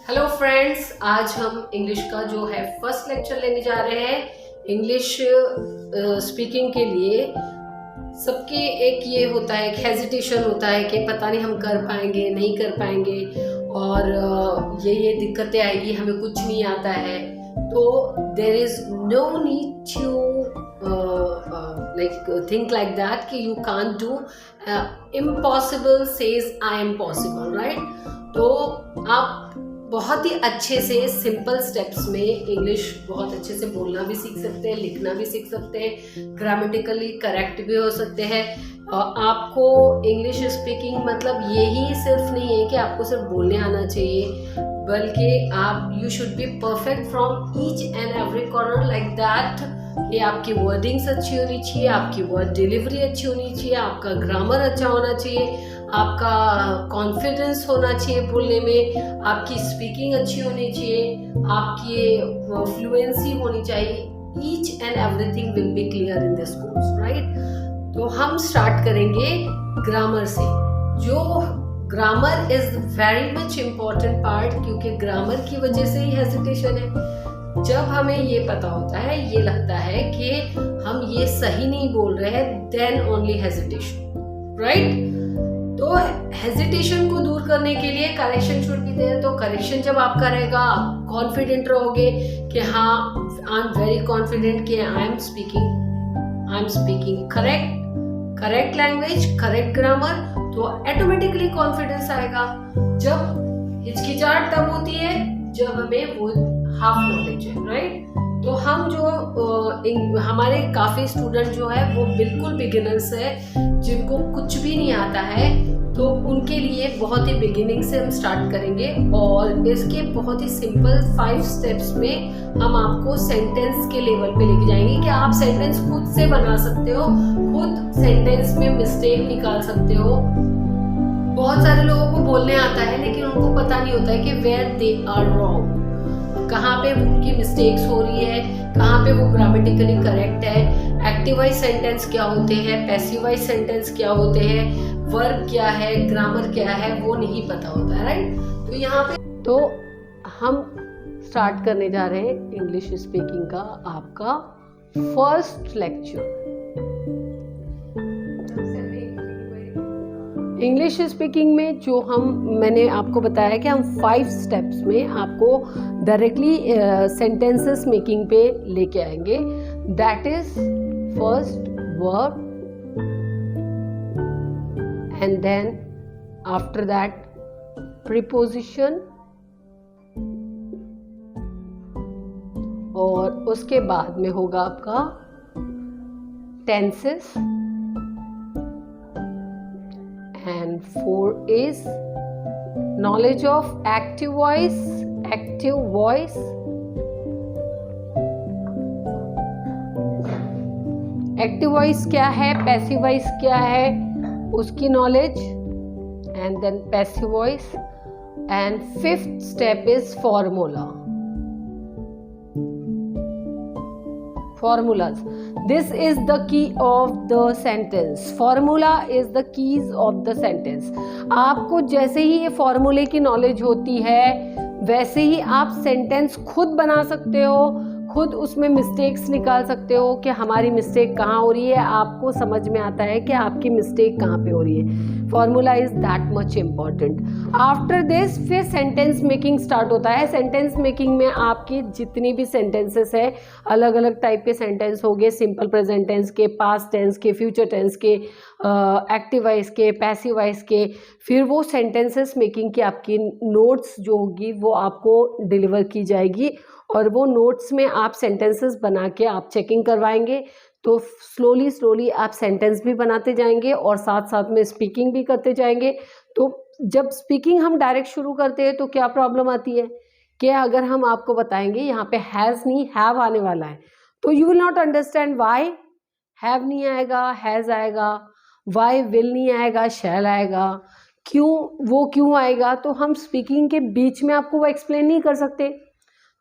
Hello friends, आज हम English का जो है फर्स्ट लेक्चर लेने जा रहे हैं। इंग्लिश स्पीकिंग के लिए सबके एक ये होता है, एक हेजिटेशन होता है कि पता नहीं हम कर पाएंगे नहीं कर पाएंगे और ये दिक्कतें आएगी, हमें कुछ नहीं आता है। तो there is no need to think like that कि you can't do impossible says I am possible, right? तो आप बहुत ही अच्छे से सिंपल स्टेप्स में इंग्लिश बहुत अच्छे से बोलना भी सीख सकते हैं, लिखना भी सीख सकते हैं, ग्रामेटिकली करेक्ट भी हो सकते हैं। आपको इंग्लिश स्पीकिंग मतलब यही सिर्फ नहीं है कि आपको सिर्फ बोलने आना चाहिए, बल्कि आप you should be perfect from each and every corner like that कि आपकी वर्डिंग्स अच्छी होनी चाहिए, आपकी वर्ड डिलीवरी अच्छी होनी चाहिए, आपका ग्रामर अच्छा होना चाहिए, आपका कॉन्फिडेंस होना चाहिए बोलने में, आपकी स्पीकिंग अच्छी होनी चाहिए, आपकी फ्लुएंसी होनी चाहिए। Each and everything will be clear in this course, right? तो हम स्टार्ट करेंगे ग्रामर से। जो grammar is very much important part, क्योंकि ग्रामर की वजह से ही हेजिटेशन है। जब हमें ये पता होता है, ये लगता है कि हम ये सही नहीं बोल रहे हैं, देन ओनली हेजिटेशन, राइट? तो हेजिटेशन को दूर करने के लिए करेक्शन शुड बी देयर। तो करेक्शन जब आपका रहेगा, आप कॉन्फिडेंट रहोगे कि हाँ, आई एम वेरी कॉन्फिडेंट कि I am speaking correct language, correct grammar, तो ऑटोमेटिकली कॉन्फिडेंस आएगा। जब हिचकिचाहट तब होती है जब हमें वो हाफ नॉलेज है, राइट? तो हम जो हमारे काफ़ी स्टूडेंट जो है वो बिल्कुल बिगिनर्स है, जिनको कुछ भी नहीं आता है, तो उनके लिए बहुत ही बिगिनिंग से हम स्टार्ट करेंगे। और इसके बहुत ही सिंपल 5 स्टेप्स में हम आपको सेंटेंस के लेवल पे लेके जाएंगे कि आप सेंटेंस खुद से बना सकते हो, खुद सेंटेंस में मिस्टेक निकाल सकते हो। बहुत सारे लोगों को बोलने आता है, लेकिन उनको पता नहीं होता है कि वेयर दे आर रॉन्ग, कहाँ पे उनकी मिस्टेक्स हो रही है, कहाँ पे वो ग्रामेटिकली करेक्ट है, एक्टिव वॉइस सेंटेंस क्या होते हैं, पैसिव वॉइस सेंटेंस क्या होते हैं, वर्ब क्या है, ग्रामर क्या है, वो नहीं पता होता है, राइट? तो यहाँ पे तो हम स्टार्ट करने जा रहे हैं इंग्लिश स्पीकिंग का आपका फर्स्ट लेक्चर। इंग्लिश स्पीकिंग में जो मैंने आपको बताया कि हम 5 स्टेप्स में आपको डायरेक्टली सेंटेंसेस मेकिंग पे लेके आएंगे। That is first verb, and then after that preposition, और उसके बाद में होगा आपका tenses, and 4 is knowledge of active voice, active voice क्या है, पैसिव वॉइस क्या है, उसकी knowledge, and then passive voice, and 5th step is formulas. This is the key of the sentence. Formula is the keys of the sentence. आपको जैसे ही ये फॉर्मूले की नॉलेज होती है, वैसे ही आप सेंटेंस खुद बना सकते हो, खुद उसमें मिस्टेक्स निकाल सकते हो कि हमारी मिस्टेक कहाँ हो रही है। आपको समझ में आता है कि आपकी मिस्टेक कहाँ पे हो रही है। Formula is that much important. After this फिर सेंटेंस मेकिंग स्टार्ट होता है। सेंटेंस मेकिंग में आपकी जितनी भी सेंटेंसेस है, अलग अलग टाइप के सेंटेंस हो गए, सिंपल प्रेजेंट टेंस के, पास्ट टेंस के, फ्यूचर टेंस के, एक्टिव वॉइस के, पैसिव वॉइस के, फिर वो सेंटेंसेस मेकिंग की आपकी नोट्स जो होगी वो आपको डिलीवर की जाएगी, और वो नोट्स में आप सेंटेंसेस बना के आप चेकिंग करवाएंगे। तो स्लोली आप सेंटेंस भी बनाते जाएंगे और साथ साथ में स्पीकिंग भी करते जाएंगे। तो जब स्पीकिंग हम डायरेक्ट शुरू करते हैं तो क्या प्रॉब्लम आती है कि अगर हम आपको बताएंगे यहाँ पे हैज़ नहीं हैव आने वाला है, तो you will not understand why have नहीं आएगा, हैज़ आएगा, वाई विल नहीं आएगा, शैल आएगा, क्यों आएगा। तो हम स्पीकिंग के बीच में आपको वो एक्सप्लेन नहीं कर सकते।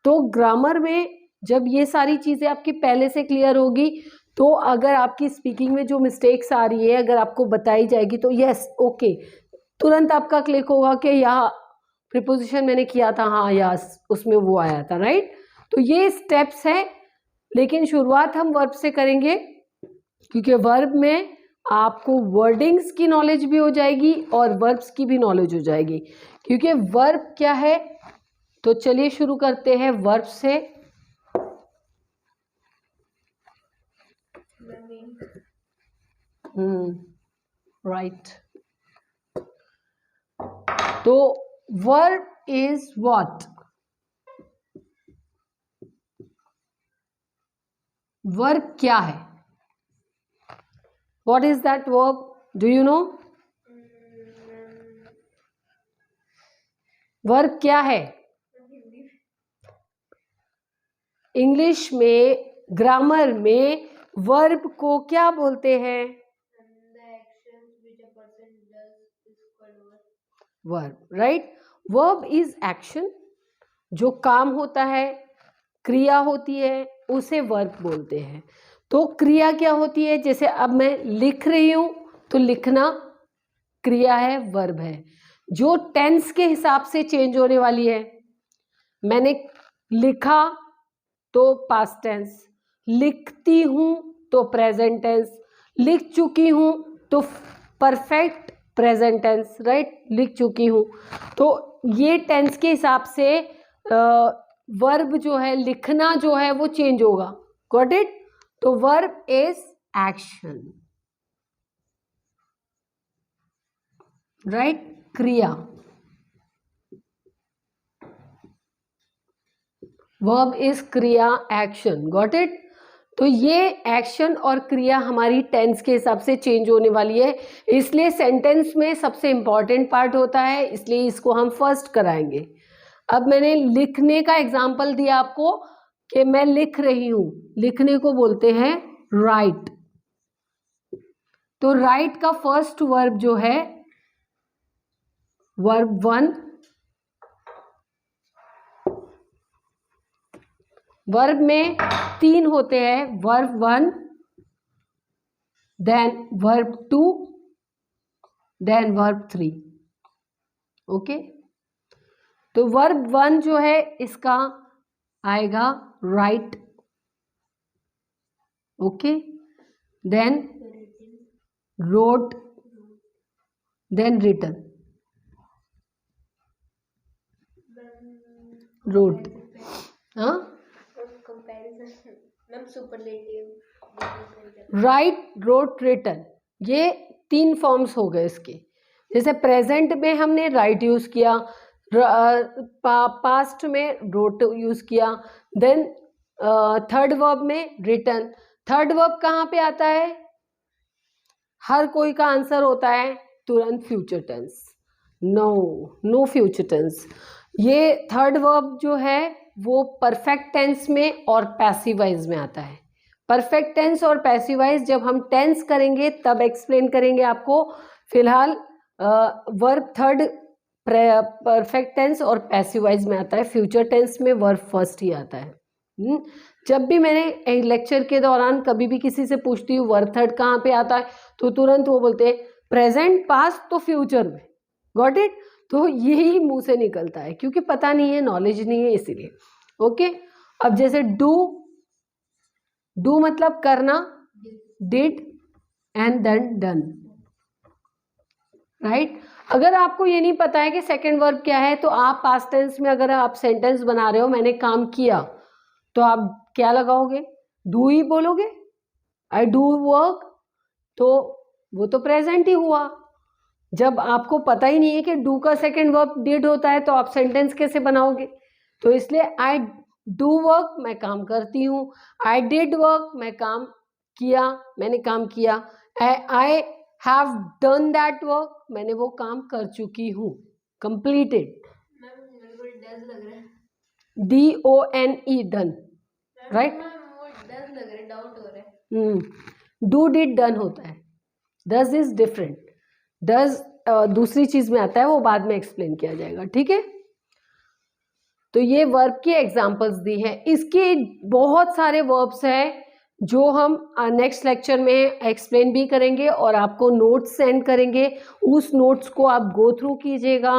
तो ग्रामर में जब ये सारी चीज़ें आपकी पहले से क्लियर होगी, तो अगर आपकी स्पीकिंग में जो मिस्टेक्स आ रही है अगर आपको बताई जाएगी तो यस ओके, तुरंत आपका क्लिक होगा कि यहाँ प्रीपोजिशन मैंने किया था, हाँ यस, उसमें वो आया था, राइट। तो ये स्टेप्स है, लेकिन शुरुआत हम वर्ब से करेंगे क्योंकि वर्ब में आपको वर्डिंग्स की नॉलेज भी हो जाएगी और वर्ब्स की भी नॉलेज हो जाएगी, क्योंकि वर्ब क्या है। तो चलिए शुरू करते हैं वर्ब से। राइट। तो वर्ब इज व्हाट? वर्ब क्या है? What is that verb? Do you know? Verb क्या है? इंग्लिश में ग्रामर में वर्ब को क्या बोलते हैं? Verb, right. Verb is action, जो काम होता है, क्रिया होती है, उसे वर्ब बोलते हैं। तो क्रिया क्या होती है? जैसे अब मैं लिख रही हूं तो लिखना क्रिया है, वर्ब है, जो टेंस के हिसाब से चेंज होने वाली है। मैंने लिखा तो पास्ट टेंस, लिखती हूं तो प्रेजेंट टेंस, लिख चुकी हूं तो परफेक्ट प्रेजेंट टेंस, राइट, लिख चुकी हूं। तो ये टेंस के हिसाब से वर्ब जो है, लिखना जो है वो चेंज होगा। Got it? तो वर्ब इज एक्शन, राइट, क्रिया। वर्ब इज क्रिया, एक्शन। Got it? तो ये एक्शन और क्रिया हमारी टेंस के हिसाब से चेंज होने वाली है, इसलिए सेंटेंस में सबसे इंपॉर्टेंट पार्ट होता है, इसलिए इसको हम फर्स्ट कराएंगे। अब मैंने लिखने का एग्जाम्पल दिया आपको कि मैं लिख रही हूं, लिखने को बोलते हैं राइट। तो राइट का फर्स्ट वर्ब जो है वर्ब 1। वर्ब में 3 होते हैं, verb 1, then verb 2, then verb 3। Okay, तो वर्ब 1 जो है इसका आएगा right, okay, then wrote, then written. Wrote, हाँ, राइट, रोट, रिटन, ये 3 फॉर्म्स हो गए इसके। जैसे प्रेजेंट में हमने राइट यूज किया, पास्ट में रोट यूज किया, देन थर्ड वर्ब में रिटन। थर्ड वर्ब कहाँ पे आता है? हर कोई का आंसर होता है तुरंत future tense. No future tense. ये थर्ड वर्ब जो है वो परफेक्ट टेंस में और पैसिव वॉइस में आता है। परफेक्ट टेंस और पैसिव वॉइस जब हम टेंस करेंगे तब एक्सप्लेन करेंगे आपको। फिलहाल वर्ब थर्ड परफेक्ट टेंस और पैसिव वॉइस में आता है, फ्यूचर टेंस में वर्ब फर्स्ट ही आता है। जब भी मैंने लेक्चर के दौरान कभी भी किसी से पूछती हूँ वर्ब थर्ड कहाँ पे आता है, तो तुरंत वो बोलते हैं प्रेजेंट, पास्ट तो फ्यूचर में। Got it? तो यही मुंह से निकलता है क्योंकि पता नहीं है, नॉलेज नहीं है, इसीलिए। ओके, अब जैसे डू मतलब करना, did and then done, right. अगर आपको ये नहीं पता है कि सेकंड वर्ब क्या है, तो आप पास्ट टेंस में अगर आप सेंटेंस बना रहे हो, मैंने काम किया, तो आप क्या लगाओगे? डू ही बोलोगे। आई डू वर्क, तो वो तो प्रेजेंट ही हुआ। जब आपको पता ही नहीं है कि डू का सेकंड वर्ब डिड होता है, तो आप सेंटेंस कैसे बनाओगे? तो इसलिए आई डू वर्क, मैं काम करती हूँ। आई डिड वर्क, मैं काम किया, मैंने काम किया। I have done that work, मैंने वो काम कर चुकी हूँ, completed. DONE, done, right. Do did done होता है, डज इज डिफरेंट। डज दूसरी चीज में आता है, वो बाद में एक्सप्लेन किया जाएगा, ठीक है। तो ये वर्ब की एग्जांपल्स दी हैं। इसके बहुत सारे वर्ब्स हैं जो हम नेक्स्ट लेक्चर में एक्सप्लेन भी करेंगे और आपको नोट्स सेंड करेंगे। उस नोट्स को आप गो थ्रू कीजिएगा,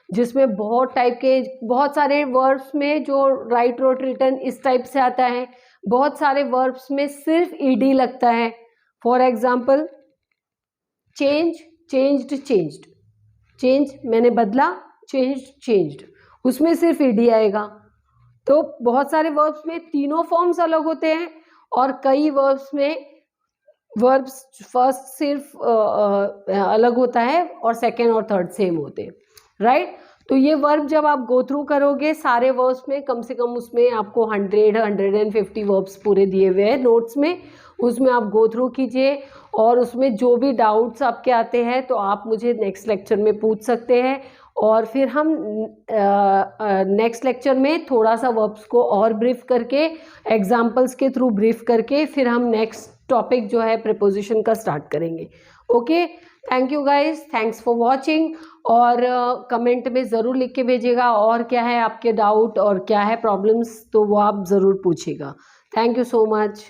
जिसमें बहुत सारे वर्ब्स में जो राइट रोट रिटर्न इस टाइप से आता है, बहुत सारे वर्ब्स में सिर्फ ईडी लगता है। For example change, changed, changed, change मैंने बदला, चेंज्ड, उसमें सिर्फ ईडी आएगा। तो बहुत सारे वर्ब्स में तीनों फॉर्म्स अलग होते हैं और कई वर्ब्स में वर्ब्स फर्स्ट सिर्फ अलग होता है और सेकेंड और थर्ड सेम होते हैं, राइट। तो ये वर्ब जब आप गो थ्रू करोगे सारे वर्ब्स में, कम से कम उसमें आपको 150 वर्ब्स पूरे दिए हुए हैं नोट्स में, उसमें आप गो थ्रू कीजिए और उसमें जो भी डाउट्स आपके आते हैं तो आप मुझे नेक्स्ट लेक्चर में पूछ सकते हैं और फिर हम नेक्स्ट लेक्चर में थोड़ा सा वर्ब्स को और ब्रीफ करके, एग्जाम्पल्स के थ्रू ब्रीफ करके फिर हम नेक्स्ट टॉपिक जो है प्रीपोजिशन का स्टार्ट करेंगे। Okay, thank you guys, thanks for watching. और कमेंट में ज़रूर लिख के भेजिएगा और क्या है आपके डाउट और क्या है प्रॉब्लम्स, तो वो आप ज़रूर पूछिएगा। Thank you so much.